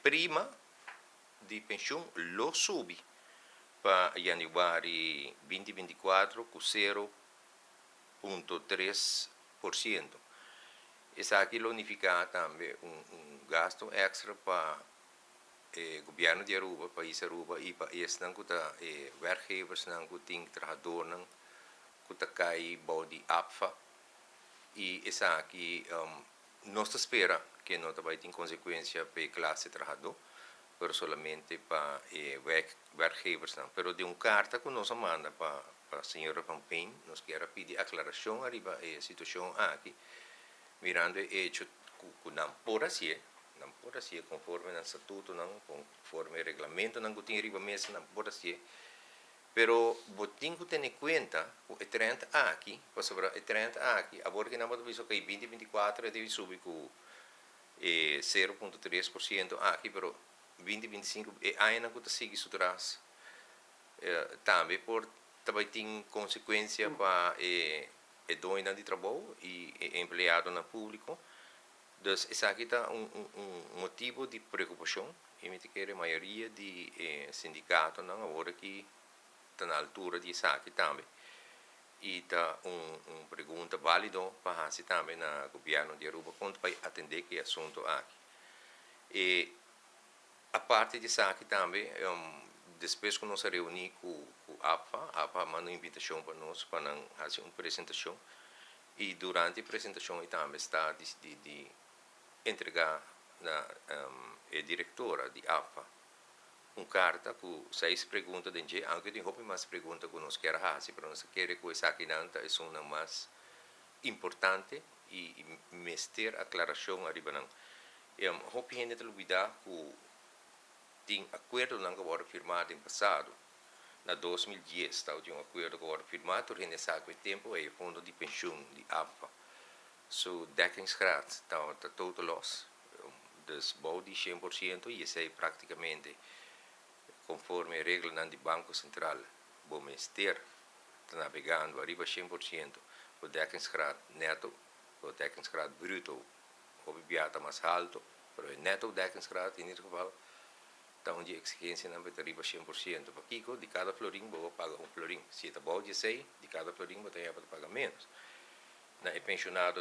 prima de pensão lo subi para januari 2024 com 0,3%. Essa aqui unifica também gasto extra para governo de Aruba, país Aruba, e para esse não custa werkgevers não tem trabalhador não custa cai body APFA e essa aqui não se espera que não vai ter consequência para a classe trabalhador, mas somente para werkgevers não. Pero de carta que nós manda para a senhora Pampin, nós quer pedir aclaração arriba a situação aqui, mirando o hecho que não pode ser conforme o estatuto, não conforme o regulamento, não tem arriba mesa, não pode ser. Pero tem que ter em conta o 30 aqui, para sobre o 30 aqui, agora que não pode ver que 2024 deve subir com 0,3% aqui, pero 2025 ainda que sigue isso atrás. Também por também tem consequência para o dono de trabalho e empregado no público. Então, esse aqui está motivo de preocupação. E me que a maioria de sindicatos não agora que está na altura de isso aqui também. E está pergunta válida para fazer também no governo de Aruba quanto vai atender que assunto aqui. E a parte disso aqui também, depois que nós reunimos com a APA mandou invitação para nós para fazer uma apresentação. E durante a apresentação também está de entregar na diretora de APA uma carta com 6 perguntas de gente, aunque tem mais perguntas que nós queremos fazer, para nós querer que essa aqui é uma mais importante e mestre aclaração arriba não. Hope gente te olvidar que tem acordo não que foi firmado no passado, na 2010 estava um acordo que foi firmado, nesse tempo é o fundo de pensão de APA. So dekkingsgraad está total loss. Dus bouw die 100% e esse é praticamente conforme a regra do Banco Central. O Ministério está navegando arriba 100%. O dekkingsgraad neto, o dekkingsgraad bruto, o está mais alto, mas o neto dekkingsgraad, in ieder geval, está onde a exigência não vai arriba 100%. Para Kiko, de cada florim, vou pagar florim. Se está bom de 6, de cada florim, vou ter que pagar menos. Na pensionado